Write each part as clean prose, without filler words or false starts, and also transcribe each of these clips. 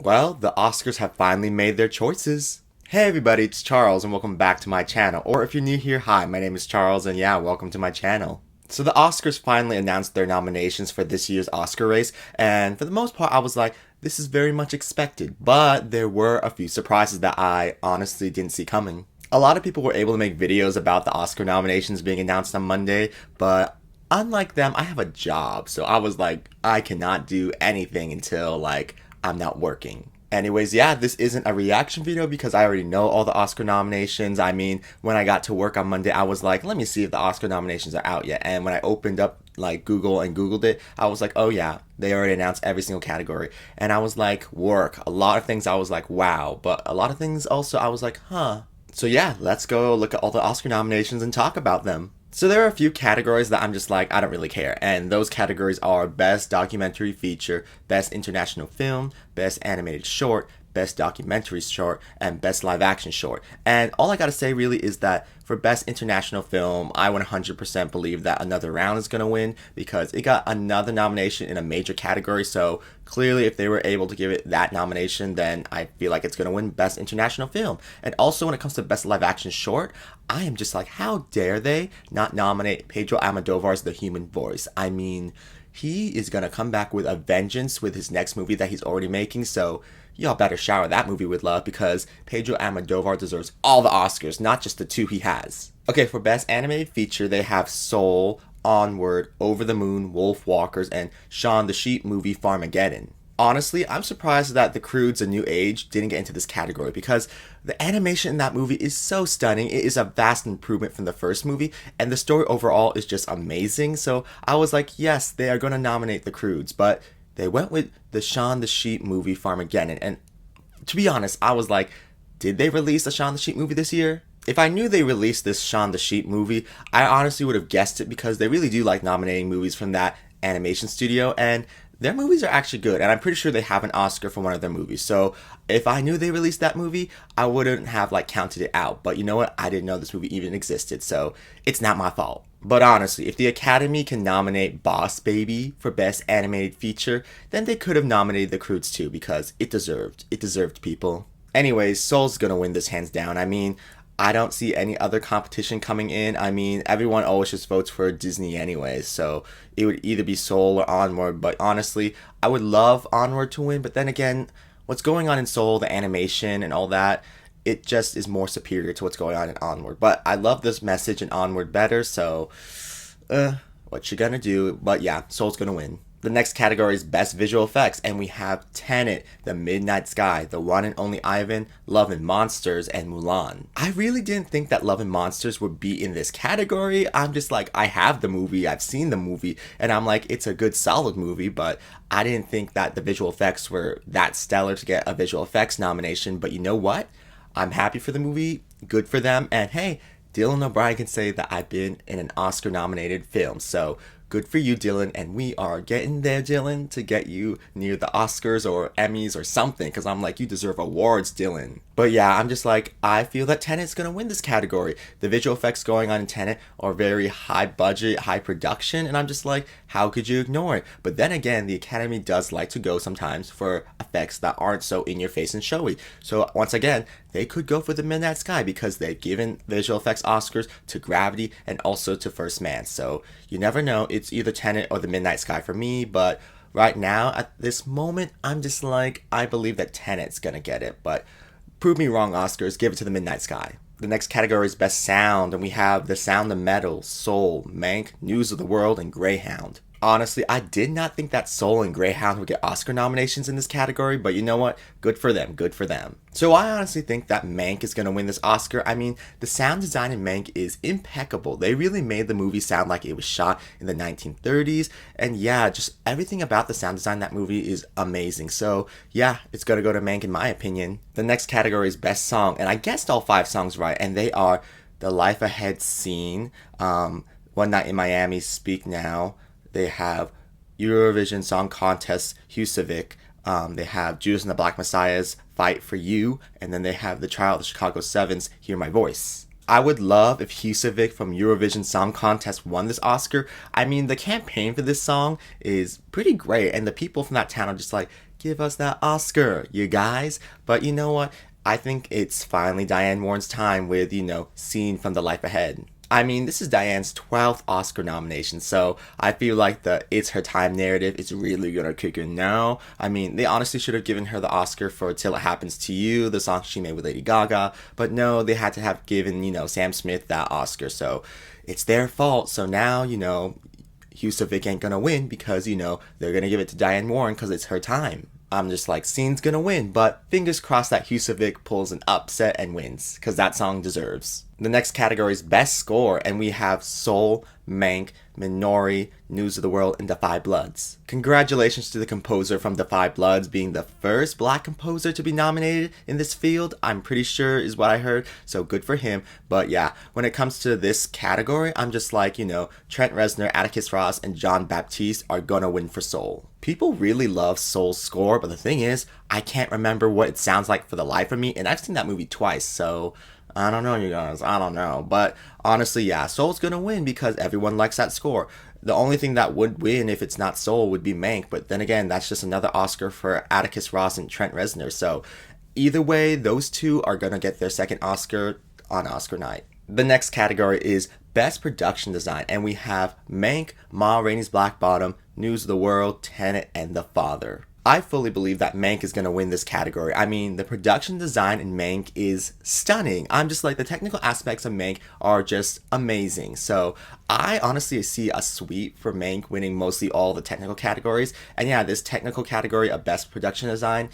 Well, the Oscars have finally made their choices. Hey everybody, it's Charles and welcome back to my channel. Or if you're new here, hi, my name is Charles and yeah, welcome to my channel. So the Oscars finally announced their nominations for this year's Oscar race, and for the most part I was like, this is very much expected, but there were a few surprises that I honestly didn't see coming. A lot of people were able to make videos about the Oscar nominations being announced on Monday, but unlike them, I have a job, so I was like, I cannot do anything until I'm not working. Anyways, yeah, this isn't a reaction video because I already know all the Oscar nominations. I mean, when I got to work on Monday, I was like, let me see if the Oscar nominations are out yet. And when I opened up Google and Googled it, I was like, oh yeah, they already announced every single category. And I was like, work. A lot of things I was like, wow. But a lot of things also I was like, huh. So yeah, let's go look at all the Oscar nominations and talk about them. So there are a few categories that I'm just like, I don't really care. And those categories are Best Documentary Feature, Best International Film, Best Animated Short, Best Documentary Short, and Best Live Action Short. And all I gotta say really is that for Best International Film, I 100% believe that Another Round is gonna win because it got another nomination in a major category. So clearly, if they were able to give it that nomination, then I feel like it's gonna win Best International Film. And also, when it comes to Best Live Action Short, I am just like, how dare they not nominate Pedro Almodovar's The Human Voice? I mean, he is gonna come back with a vengeance with his next movie that he's already making, so y'all better shower that movie with love because Pedro Almodovar deserves all the Oscars, not just the two he has. Okay, for Best Animated Feature, they have Soul, Onward, Over the Moon, Wolf Walkers, and Shaun the Sheep movie Farmageddon. Honestly, I'm surprised that The Croods: A New Age didn't get into this category because the animation in that movie is so stunning. It is a vast improvement from the first movie, and the story overall is just amazing. So I was like, yes, they are going to nominate The Croods, but they went with the Shaun the Sheep movie Farmageddon. And to be honest, I was like, did they release a Shaun the Sheep movie this year? If I knew they released this Shaun the Sheep movie, I honestly would have guessed it because they really do like nominating movies from that animation studio, and their movies are actually good, and I'm pretty sure they have an Oscar for one of their movies. So if I knew they released that movie, I wouldn't have counted it out. But you know what? I didn't know this movie even existed, so it's not my fault. But honestly, if the Academy can nominate Boss Baby for Best Animated Feature, then they could have nominated The Croods too because it deserved. It deserved, people. Anyways, Soul's gonna win this hands down. I mean, I don't see any other competition coming in. I mean, everyone always just votes for Disney anyways, so it would either be Soul or Onward, but honestly, I would love Onward to win, but then again, what's going on in Soul, the animation and all that, it just is more superior to what's going on in Onward. But I love this message in Onward better, so, what you gonna do? But yeah, Soul's gonna win. The next category is Best Visual Effects, and we have Tenet, The Midnight Sky, The One and Only Ivan, Love and Monsters, and Mulan. I really didn't think that Love and Monsters would be in this category. I'm just like, I have the movie, I've seen the movie, and I'm like, it's a good solid movie, but I didn't think that the visual effects were that stellar to get a visual effects nomination. But you know what? I'm happy for the movie, good for them, and hey, Dylan O'Brien can say that I've been in an Oscar nominated film, so good for you, Dylan, and we are getting there, Dylan, to get you near the Oscars or Emmys or something, because I'm like, you deserve awards, Dylan. But yeah, I'm just like, I feel that Tenet's gonna win this category. The visual effects going on in Tenet are very high budget, high production, and I'm just like, how could you ignore it? But then again, the Academy does like to go sometimes for effects that aren't so in your face and showy. So once again, they could go for The Midnight Sky because they've given visual effects Oscars to Gravity and also to First Man. So you never know, it's either Tenet or The Midnight Sky for me, but right now, at this moment, I'm just like, I believe that Tenet's gonna get it, but prove me wrong, Oscars, give it to The Midnight Sky. The next category is Best Sound, and we have The Sound of Metal, Soul, Mank, News of the World, and Greyhound. Honestly, I did not think that Soul and Greyhound would get Oscar nominations in this category, but you know what? Good for them, good for them. So I honestly think that Mank is going to win this Oscar. I mean, the sound design in Mank is impeccable. They really made the movie sound like it was shot in the 1930s, and yeah, just everything about the sound design in that movie is amazing. So yeah, it's going to go to Mank in my opinion. The next category is Best Song, and I guessed all 5 songs right, and they are The Life Ahead Scene, One Night in Miami, Speak Now. They have Eurovision Song Contest, Husavik. They have Judas and the Black Messiah's Fight for You. And then they have the Trial of the Chicago Sevens, Hear My Voice. I would love if Husavik from Eurovision Song Contest won this Oscar. I mean, the campaign for this song is pretty great. And the people from that town are just like, give us that Oscar, you guys. But you know what? I think it's finally Diane Warren's time with, Scene from the Life Ahead. I mean, this is Diane's 12th Oscar nomination, so I feel like the It's Her Time narrative is really gonna kick in now. I mean, they honestly should have given her the Oscar for Till It Happens to You, the song she made with Lady Gaga, but no, they had to have given, Sam Smith that Oscar, so it's their fault. So now, Husavik ain't gonna win because, they're gonna give it to Diane Warren because it's her time. I'm just like, Scene's gonna win, but fingers crossed that Husavik pulls an upset and wins, because that song deserves. The next category is Best Score, and we have Soul, Mank, Minori, News of the World, and Defy Bloods. Congratulations to the composer from Defy Bloods being the first black composer to be nominated in this field, I'm pretty sure is what I heard, so good for him. But yeah, when it comes to this category, I'm just like, Trent Reznor, Atticus Ross, and John Baptiste are gonna win for Soul. People really love Soul's score, but the thing is, I can't remember what it sounds like for the life of me, and I've seen that movie twice, so I don't know, you guys. I don't know. But honestly, yeah, Soul's gonna win because everyone likes that score. The only thing that would win if it's not Soul would be Mank. But then again, that's just another Oscar for Atticus Ross and Trent Reznor. So either way, those two are gonna get their second Oscar on Oscar night. The next category is Best Production Design. And we have Mank, Ma Rainey's Black Bottom, News of the World, Tenet, and The Father. I fully believe that Mank is going to win this category. I mean, the production design in Mank is stunning. I'm just like, the technical aspects of Mank are just amazing. So I honestly see a sweep for Mank winning mostly all the technical categories. And yeah, this technical category of Best Production Design,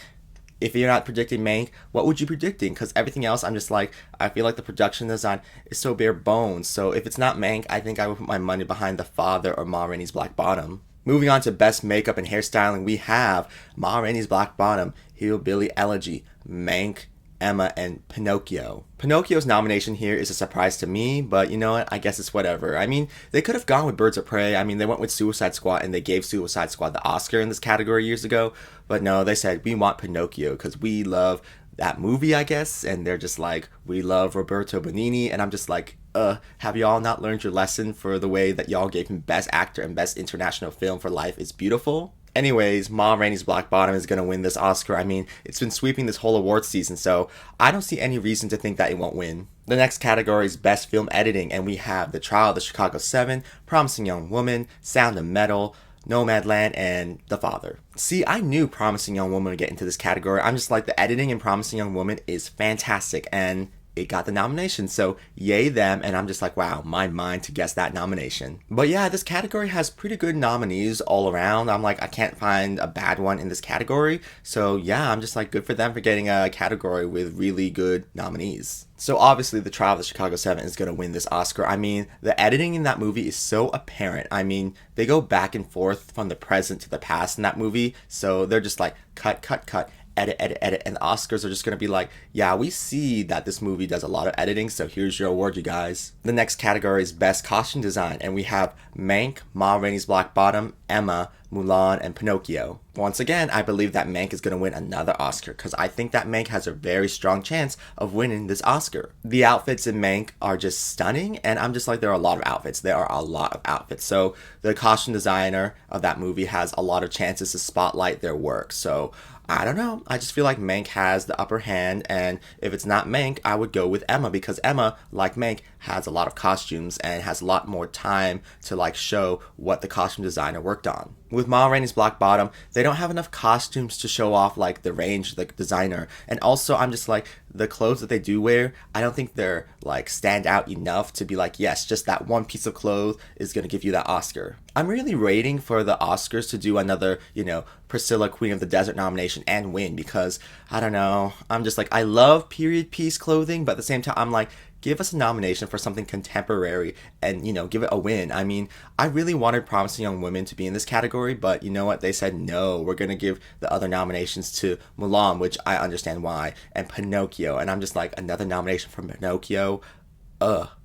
if you're not predicting Mank, what would you be predicting? Because everything else, I'm just like, I feel like the production design is so bare bones. So if it's not Mank, I think I would put my money behind The Father or Ma Rainey's Black Bottom. Moving on to Best Makeup and Hairstyling, we have Ma Rainey's Black Bottom, Hillbilly Elegy, Mank, Emma, and Pinocchio. Pinocchio's nomination here is a surprise to me, but you know what? I guess it's whatever. I mean, they could have gone with Birds of Prey. I mean, they went with Suicide Squad, and they gave Suicide Squad the Oscar in this category years ago. But no, they said, we want Pinocchio because we love that movie, I guess. And they're just like, we love Roberto Benigni. And I'm just like, have y'all not learned your lesson for the way that y'all gave him Best Actor and Best International Film for Life is Beautiful? Anyways, Ma Rainey's Black Bottom is going to win this Oscar. I mean, it's been sweeping this whole awards season, so I don't see any reason to think that it won't win. The next category is Best Film Editing, and we have The Trial of the Chicago 7, Promising Young Woman, Sound of Metal, Nomadland, and The Father. See, I knew Promising Young Woman would get into this category. I'm just like, the editing in Promising Young Woman is fantastic, and it got the nomination, so yay them, and I'm just like, wow, my mind to guess that nomination. But yeah, this category has pretty good nominees all around. I'm like, I can't find a bad one in this category, so yeah, I'm just like, good for them for getting a category with really good nominees. So obviously, The Trial of the Chicago 7 is going to win this Oscar. I mean, the editing in that movie is so apparent. I mean, they go back and forth from the present to the past in that movie, so they're just like, cut, cut, cut, edit, edit, edit, and the Oscars are just going to be like, yeah, we see that this movie does a lot of editing, so here's your award, you guys. The next category is Best Costume Design, and we have Mank, Ma Rainey's Black Bottom, Emma, Mulan, and Pinocchio. Once again, I believe that Mank is going to win another Oscar, because I think that Mank has a very strong chance of winning this Oscar. The outfits in Mank are just stunning, and I'm just like, there are a lot of outfits. There are a lot of outfits. So the costume designer of that movie has a lot of chances to spotlight their work. So I don't know. I just feel like Mank has the upper hand, and if it's not Mank, I would go with Emma, because Emma, like Mank, has a lot of costumes and has a lot more time to like show what the costume designer worked on. With Ma Rainey's Black Bottom, they don't have enough costumes to show off like the range of the designer, and also I'm just like, the clothes that they do wear, I don't think they're like stand out enough to be like, yes, just that one piece of clothes is gonna give you that Oscar. I'm really waiting for the Oscars to do another, Priscilla Queen of the Desert nomination and win, because I don't know, I'm just like, I love period piece clothing, but at the same time I'm like, give us a nomination for something contemporary and, give it a win. I mean, I really wanted Promising Young Women to be in this category, but you know what? They said, no, we're going to give the other nominations to Mulan, which I understand why, and Pinocchio. And I'm just like, another nomination for Pinocchio?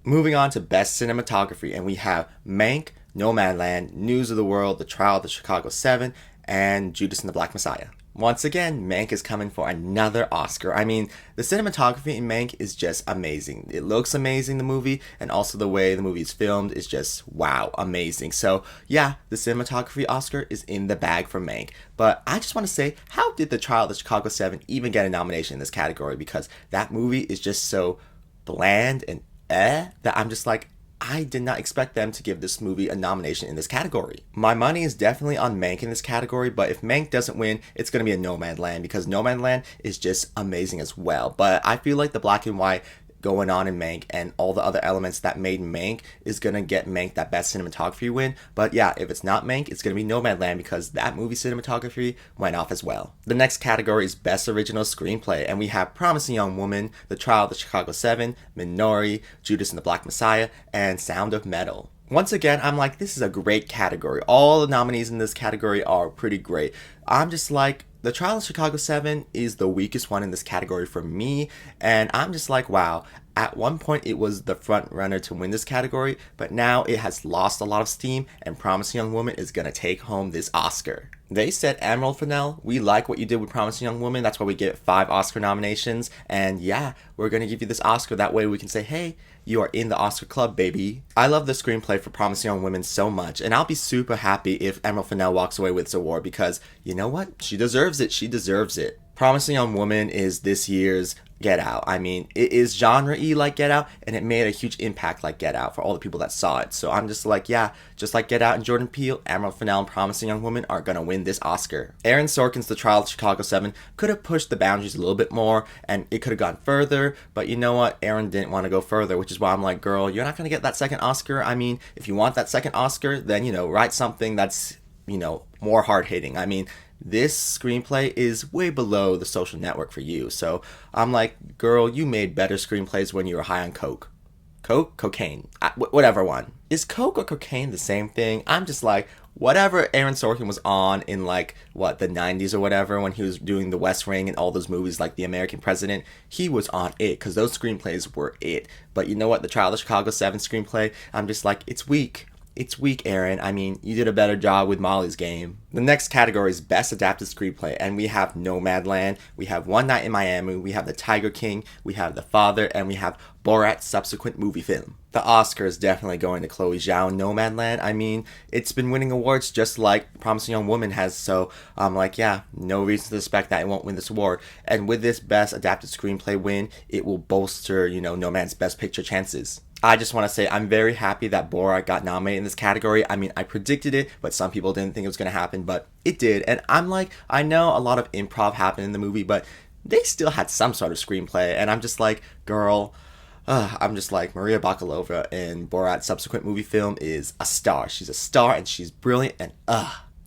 Moving on to Best Cinematography, and we have Mank, Nomadland, News of the World, The Trial of the Chicago 7, and Judas and the Black Messiah. Once again, Mank is coming for another Oscar. I mean, the cinematography in Mank is just amazing. It looks amazing, the movie, and also the way the movie is filmed is just, wow, amazing. So, yeah, the cinematography Oscar is in the bag for Mank. But I just want to say, how did The Trial of the Chicago 7 even get a nomination in this category? Because that movie is just so bland and that I'm just like, I did not expect them to give this movie a nomination in this category. My money is definitely on Mank in this category, but if Mank doesn't win, it's going to be a Nomadland because Nomadland is just amazing as well. But I feel like the black and white going on in Mank and all the other elements that made Mank is going to get Mank that best cinematography win. But yeah, if it's not Mank, it's going to be Nomadland because that movie cinematography went off as well. The next category is Best Original Screenplay, and we have Promising Young Woman, The Trial of the Chicago 7, Minori, Judas and the Black Messiah, and Sound of Metal. Once again, I'm like, this is a great category. All the nominees in this category are pretty great. I'm just like, The Trial of Chicago 7 is the weakest one in this category for me, and I'm just like, wow. At one point, it was the front runner to win this category, but now it has lost a lot of steam, and Promising Young Woman is going to take home this Oscar. They said, Admiral Fennell, we like what you did with Promising Young Woman. That's why we give it 5 Oscar nominations, and yeah, we're going to give you this Oscar. That way we can say, hey, you are in the Oscar club, baby. I love the screenplay for Promising Young Women so much, and I'll be super happy if Admiral Fennell walks away with this award because, you know what? She deserves it. She deserves it. Promising Young Woman is this year's Get Out. I mean, it is genre-y like Get Out, and it made a huge impact like Get Out for all the people that saw it. So I'm just like, yeah, just like Get Out and Jordan Peele, Admiral Fennell and Promising Young Woman are gonna win this Oscar. Aaron Sorkin's The Trial of Chicago 7 could have pushed the boundaries a little bit more, and it could have gone further, but you know what? Aaron didn't want to go further, which is why I'm like, girl, you're not gonna get that second Oscar. I mean, if you want that second Oscar, then, you know, write something that's, you know, more hard-hitting. I mean, this screenplay is way below The Social Network for you. So I'm like, girl, you made better screenplays when you were high on coke. Coke? Cocaine. Whatever one. Is coke or cocaine the same thing? I'm just like, whatever Aaron Sorkin was on in like, what, the 90s or whatever, when he was doing The West Wing and all those movies like The American President, he was on it because those screenplays were it. But you know what? The Trial of Chicago 7 screenplay, I'm just like, it's weak. It's weak, Aaron. I mean, you did a better job with Molly's Game. The next category is Best Adapted Screenplay, and we have Nomadland, we have One Night in Miami, we have The Tiger King, we have The Father, and we have Borat's subsequent movie film. The Oscar is definitely going to Chloe Zhao and Nomadland. I mean, it's been winning awards just like Promising Young Woman has, so I'm like, yeah, no reason to suspect that it won't win this award. And with this Best Adapted Screenplay win, it will bolster, you know, Nomad's Best Picture chances. I just want to say I'm very happy that Borat got nominated in this category. I mean, I predicted it, but some people didn't think it was going to happen, but it did. And I'm like, I know a lot of improv happened in the movie, but they still had some sort of screenplay. And I'm just like, girl, I'm just like, Maria Bakalova in Borat's subsequent movie film is a star. She's a star and she's brilliant and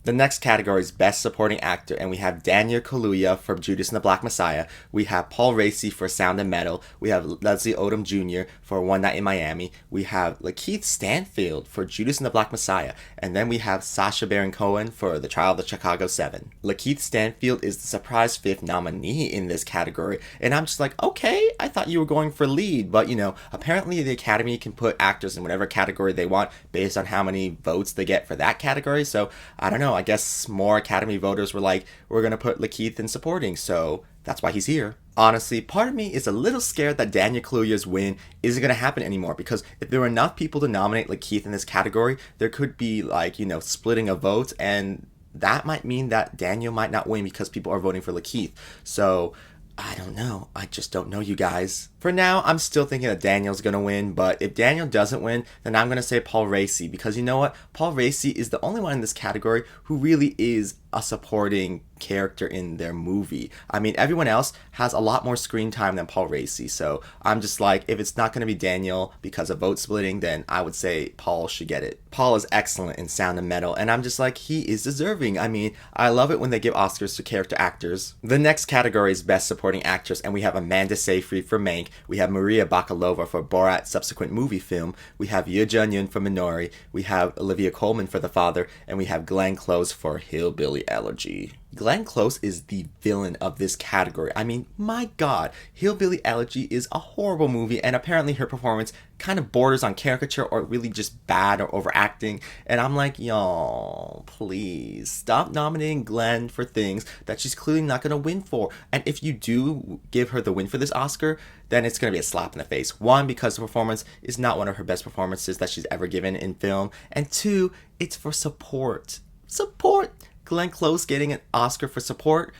The next category is Best Supporting Actor, and we have Daniel Kaluuya for Judas and the Black Messiah. We have Paul Raci for Sound of Metal. We have Leslie Odom Jr. for One Night in Miami. We have Lakeith Stanfield for Judas and the Black Messiah. And then we have Sacha Baron Cohen for The Trial of the Chicago 7. Lakeith Stanfield is the surprise 5th nominee in this category. And I'm just like, okay, I thought you were going for lead. But, you know, apparently the Academy can put actors in whatever category they want based on how many votes they get for that category. So, I don't know. I guess more Academy voters were like, we're going to put Lakeith in supporting, so that's why he's here. Honestly, part of me is a little scared that Daniel Kaluuya's win isn't going to happen anymore, because if there were enough people to nominate Lakeith in this category, there could be, like, you know, splitting of votes, and that might mean that Daniel might not win because people are voting for Lakeith. So, I don't know. I just don't know, you guys. For now, I'm still thinking that Daniel's going to win, but if Daniel doesn't win, then I'm going to say Paul Raci, because you know what? Paul Raci is the only one in this category who really is a supporting character in their movie. I mean, everyone else has a lot more screen time than Paul Raci, so I'm just like, if it's not going to be Daniel because of vote splitting, then I would say Paul should get it. Paul is excellent in Sound of Metal, and I'm just like, he is deserving. I mean, I love it when they give Oscars to character actors. The next category is Best Supporting Actress, and we have Amanda Seyfried for Mank, we have Maria Bakalova for Borat's subsequent movie film, we have Yoo Jun-yoon for Minori, we have Olivia Coleman for The Father, and we have Glenn Close for Hillbilly Elegy. Glenn Close is the villain of this category. I mean, my god, Hillbilly Elegy is a horrible movie, and apparently her performance kind of borders on caricature or really just bad or overacting. And I'm like, y'all, please stop nominating Glenn for things that she's clearly not going to win for. And if you do give her the win for this Oscar, then it's going to be a slap in the face. One, because the performance is not one of her best performances that she's ever given in film. And two, it's for support. Support! Glenn Close getting an Oscar for support,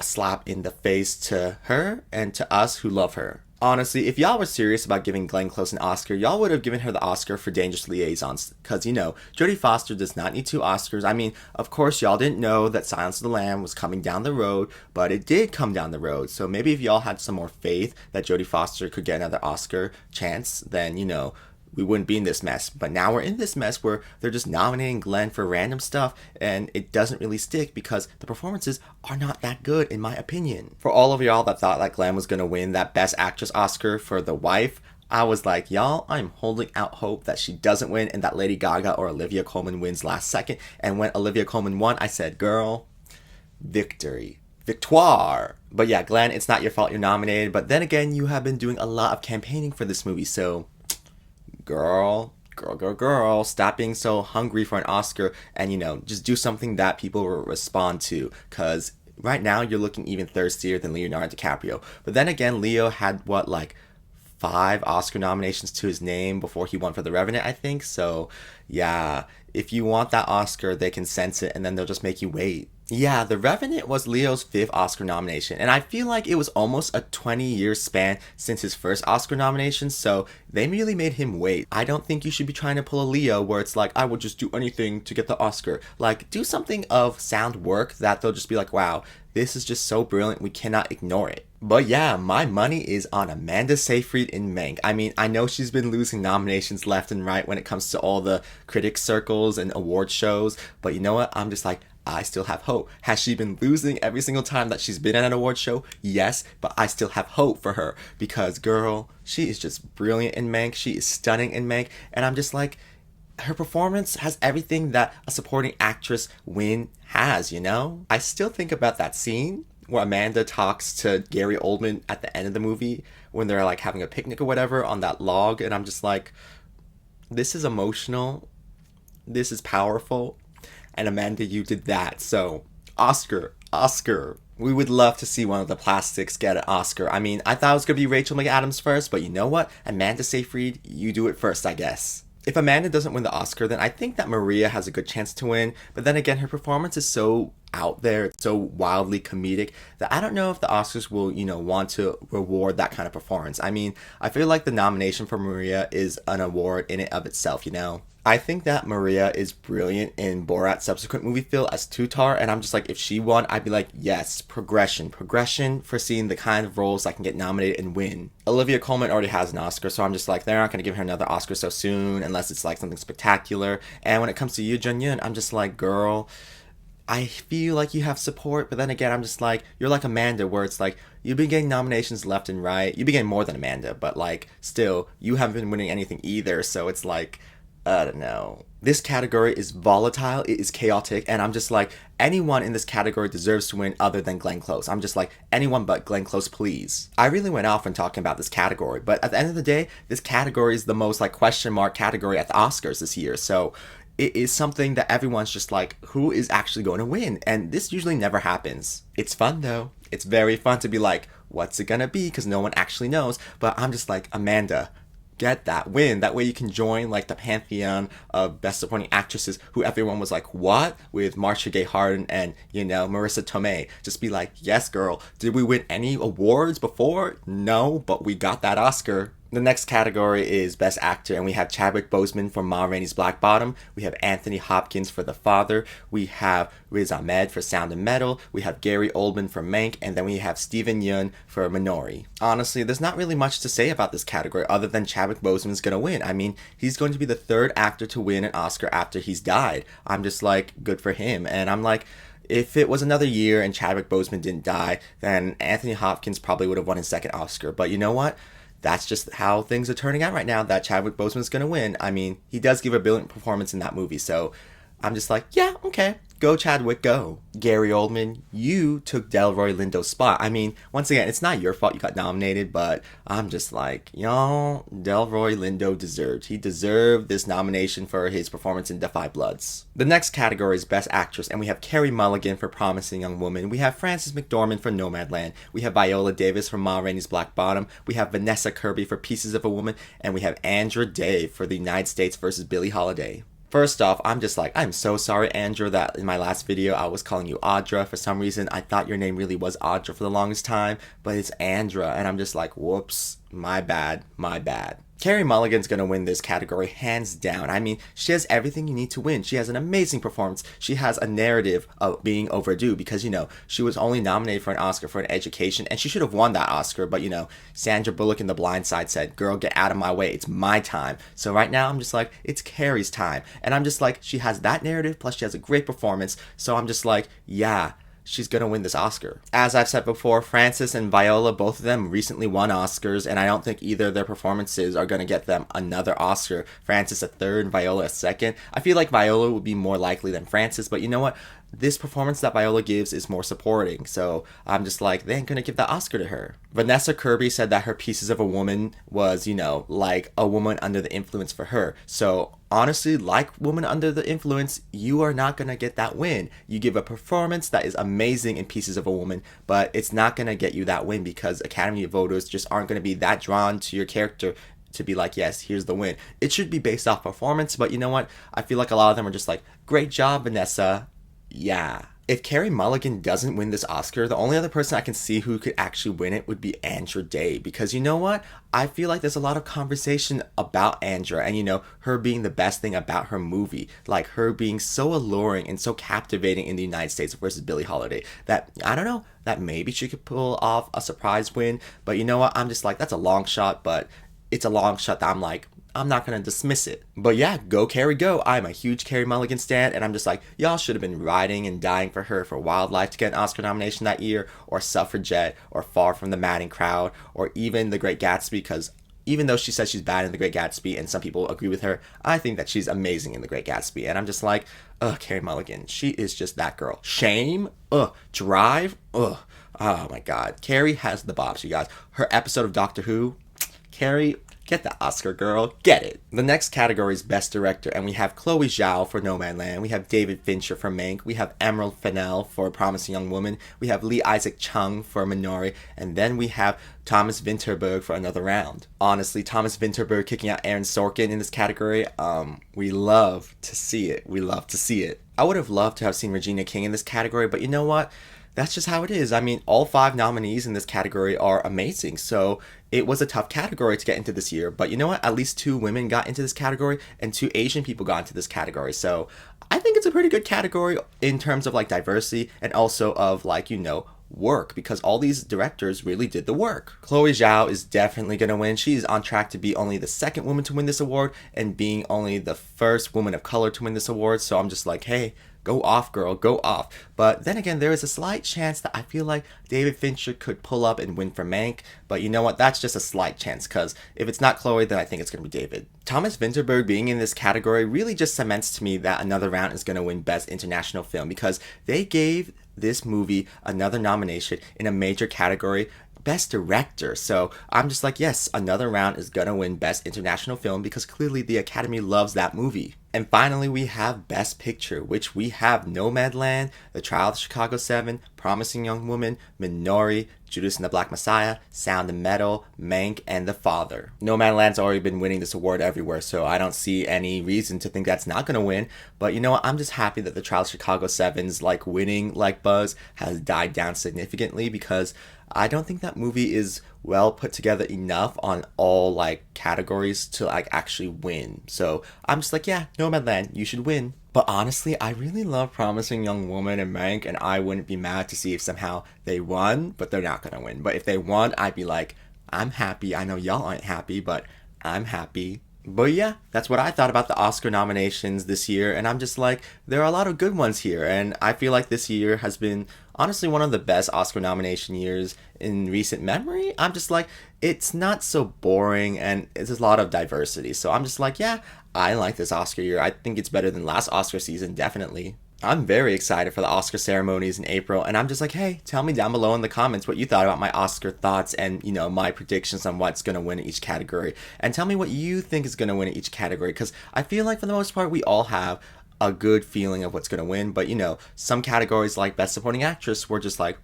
a slap in the face to her and to us who love her. Honestly, if y'all were serious about giving Glenn Close an Oscar, y'all would have given her the Oscar for Dangerous Liaisons. Because, Jodie Foster does not need 2 Oscars. I mean, of course, y'all didn't know that Silence of the Lamb was coming down the road, but it did come down the road. So maybe if y'all had some more faith that Jodie Foster could get another Oscar chance, then, we wouldn't be in this mess. But now we're in this mess where they're just nominating Glenn for random stuff, and it doesn't really stick because the performances are not that good, in my opinion. For all of y'all that thought that Glenn was going to win that Best Actress Oscar for The Wife, I was like, y'all, I'm holding out hope that she doesn't win and that Lady Gaga or Olivia Coleman wins last second. And when Olivia Coleman won, I said, girl, victory. Victoire. But yeah, Glenn, it's not your fault you're nominated. But then again, you have been doing a lot of campaigning for this movie, so girl, stop being so hungry for an Oscar and, just do something that people will respond to. Because right now you're looking even thirstier than Leonardo DiCaprio. But then again, Leo had, 5 Oscar nominations to his name before he won for The Revenant, I think. So, yeah, if you want that Oscar, they can sense it and then they'll just make you wait. Yeah, The Revenant was Leo's 5th Oscar nomination, and I feel like it was almost a 20-year span since his first Oscar nomination, so they really made him wait. I don't think you should be trying to pull a Leo where it's like, I would just do anything to get the Oscar. Do something of sound work that they'll just be like, wow, this is just so brilliant, we cannot ignore it. But yeah, my money is on Amanda Seyfried in Mank. I mean, I know she's been losing nominations left and right when it comes to all the critics circles and award shows, but you know what? I'm just like, I still have hope. Has she been losing every single time that she's been at an award show? Yes, but I still have hope for her because, girl, she is just brilliant in Mank. She is stunning in Mank. And I'm just like, her performance has everything that a supporting actress win has, I still think about that scene where Amanda talks to Gary Oldman at the end of the movie when they're having a picnic or whatever on that log. And I'm just like, this is emotional. This is powerful. And Amanda, you did that. So, Oscar. We would love to see one of the plastics get an Oscar. I mean, I thought it was going to be Rachel McAdams first, but you know what? Amanda Seyfried, you do it first, I guess. If Amanda doesn't win the Oscar, then I think that Maria has a good chance to win. But then again, her performance is so out there, it's so wildly comedic that I don't know if the Oscars will, want to reward that kind of performance. I mean, I feel like the nomination for Maria is an award in and of itself, I think that Maria is brilliant in Borat's subsequent movie Phil as Tutar, and I'm just like, if she won, I'd be like, yes, progression for seeing the kind of roles that can get nominated and win. Olivia Coleman already has an Oscar, so I'm just like, they're not going to give her another Oscar so soon, unless it's something spectacular. And when it comes to Yoo Jun-yoon, I'm just like, girl, I feel like you have support, but then again, I'm just like, you're like Amanda, where it's like, you've been getting nominations left and right. You've been getting more than Amanda, but still, you haven't been winning anything either, so it's like, I don't know. This category is volatile, it is chaotic, and I'm just like, anyone in this category deserves to win other than Glenn Close. I'm just like, anyone but Glenn Close, please. I really went off when talking about this category, but at the end of the day, this category is the most question mark category at the Oscars this year, so it is something that everyone's just like, who is actually going to win? And this usually never happens. It's fun though. It's very fun to be like, what's it gonna be? Because no one actually knows, but I'm just like, Amanda, get that win. That way you can join the pantheon of best supporting actresses who everyone was like, what? With Marcia Gay Harden and, Marissa Tomei. Just be like, yes, girl. Did we win any awards before? No, but we got that Oscar. The next category is Best Actor, and we have Chadwick Boseman for Ma Rainey's Black Bottom, we have Anthony Hopkins for The Father, we have Riz Ahmed for Sound and Metal, we have Gary Oldman for Mank, and then we have Steven Yeun for Minori. Honestly, there's not really much to say about this category other than Chadwick Boseman's gonna win. I mean, he's going to be the 3rd actor to win an Oscar after he's died. I'm just like, good for him, and I'm like, if it was another year and Chadwick Boseman didn't die, then Anthony Hopkins probably would have won his 2nd Oscar, but you know what? That's just how things are turning out right now, that Chadwick Boseman's going to win. I mean, he does give a brilliant performance in that movie, so I'm just like, yeah, okay, Go Chadwick, go. Gary Oldman, you took Delroy Lindo's spot. I mean, once again, it's not your fault you got nominated, but I'm just like, y'all, Delroy Lindo deserved. He deserved this nomination for his performance in Defy Bloods. The next category is Best Actress, and we have Carey Mulligan for Promising Young Woman. We have Frances McDormand for Nomadland. We have Viola Davis for Ma Rainey's Black Bottom. We have Vanessa Kirby for Pieces of a Woman, and we have Andra Day for The United States versus Billie Holiday. First off, I'm just like, I'm so sorry, Andra, that in my last video I was calling you Audra. For some reason, I thought your name really was Audra for the longest time, but it's Andra, and I'm just like, whoops, my bad, my bad. Carey Mulligan's gonna win this category hands down. I mean, she has everything you need to win. She has an amazing performance. She has a narrative of being overdue because, she was only nominated for an Oscar for an Education, and she should have won that Oscar, but, Sandra Bullock in The Blind Side said, girl, get out of my way. It's my time. So right now, I'm just like, it's Carey's time. And I'm just like, she has that narrative, plus she has a great performance. So I'm just like, yeah, she's gonna win this Oscar. As I've said before, Frances and Viola, both of them recently won Oscars, and I don't think either of their performances are gonna get them another Oscar. Frances a third, Viola a second. I feel like Viola would be more likely than Frances, but you know what? This performance that Viola gives is more supporting, so I'm just like, they ain't gonna give that Oscar to her. Vanessa Kirby said that her Pieces of a Woman was, like a woman under the influence for her. So honestly, like Woman Under the Influence, you are not gonna get that win. You give a performance that is amazing in Pieces of a Woman, but it's not gonna get you that win because Academy voters just aren't gonna be that drawn to your character to be like, yes, here's the win. It should be based off performance, but you know what? I feel like a lot of them are just like, great job, Vanessa. Yeah. If Carey Mulligan doesn't win this Oscar, the only other person I can see who could actually win it would be Andra Day. Because you know what? I feel like there's a lot of conversation about Andra and, her being the best thing about her movie. Like, her being so alluring and so captivating in The United States versus Billie Holiday. That, I don't know, that maybe she could pull off a surprise win. But you know what? I'm just like, that's a long shot, but it's a long shot that I'm like, I'm not going to dismiss it. But yeah, go Carey, go. I'm a huge Carey Mulligan stan, and I'm just like, y'all should have been riding and dying for her for Wildlife to get an Oscar nomination that year, or Suffragette, or Far From the Madding Crowd, or even The Great Gatsby, because even though she says she's bad in The Great Gatsby, and some people agree with her, I think that she's amazing in The Great Gatsby, and I'm just like, Carey Mulligan, she is just that girl. Shame, Drive, oh my god. Carey has the bops, you guys. Her episode of Doctor Who, Carey, get the Oscar, girl. Get it. The next category is Best Director, and we have Chloe Zhao for Nomadland. We have David Fincher for Mank. We have Emerald Fennell for Promising Young Woman. We have Lee Isaac Chung for Minari. And then we have Thomas Vinterberg for Another Round. Honestly, Thomas Vinterberg kicking out Aaron Sorkin in this category, we love to see it. We love to see it. I would have loved to have seen Regina King in this category, but you know what? That's just how it is. I mean, all 5 nominees in this category are amazing. So it was a tough category to get into this year. But you know what? At least 2 women got into this category and 2 Asian people got into this category. So I think it's a pretty good category in terms of like diversity and also of like, work, because all these directors really did the work. Chloe Zhao is definitely going to win. She's on track to be only the 2nd woman to win this award and being only the 1st woman of color to win this award. So I'm just like, hey, go off, girl, go off. But then again, there is a slight chance that I feel like David Fincher could pull up and win for Mank. But you know what? That's just a slight chance, because if it's not Chloe, then I think it's going to be David. Thomas Vinterberg being in this category really just cements to me that Another Round is going to win Best International Film, because they gave this movie another nomination in a major category, Best Director. So I'm just like, yes, Another Round is gonna win Best International Film because clearly the Academy loves that movie. And finally, we have Best Picture, which we have Nomadland, The Trial of Chicago 7, Promising Young Woman, Minari, Judas and the Black Messiah, Sound and Metal, Mank, and The Father. Nomadland's already been winning this award everywhere, so I don't see any reason to think that's not going to win. But you know what? I'm just happy that The Trial of Chicago 7's winning buzz has died down significantly, because I don't think that movie is well put together enough on all categories to actually win. So I'm just like, yeah, Nomadland, you should win. But honestly, I really love Promising Young Woman and Mank, and I wouldn't be mad to see if somehow they won, but they're not gonna win. But if they won, I'd be like, I'm happy. I know y'all aren't happy, but I'm happy. But yeah, that's what I thought about the Oscar nominations this year, and I'm just like, there are a lot of good ones here, and I feel like this year has been honestly one of the best Oscar nomination years in recent memory. I'm just like, it's not so boring, and there's a lot of diversity, so I'm just like, yeah, I like this Oscar year. I think it's better than last Oscar season, definitely. I'm very excited for the Oscar ceremonies in April, and I'm just like, hey, tell me down below in the comments what you thought about my Oscar thoughts and, my predictions on what's going to win in each category. And tell me what you think is going to win in each category, because I feel like for the most part, we all have a good feeling of what's going to win. But, some categories like Best Supporting Actress were just like,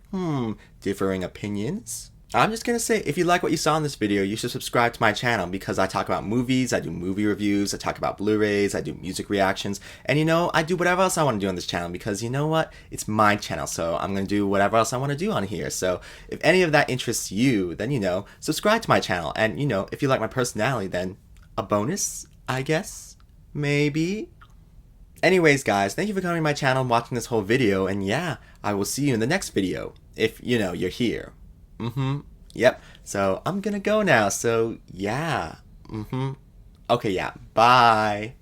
differing opinions. I'm just gonna say, if you like what you saw in this video, you should subscribe to my channel because I talk about movies, I do movie reviews, I talk about Blu-rays, I do music reactions, and I do whatever else I want to do on this channel because you know what? It's my channel, so I'm gonna do whatever else I want to do on here. So if any of that interests you, then subscribe to my channel. And if you like my personality, then a bonus, I guess? Maybe? Anyways, guys, thank you for coming to my channel and watching this whole video, and yeah, I will see you in the next video, if, you're here. Yep. So I'm gonna go now. So yeah. Okay, yeah. Bye.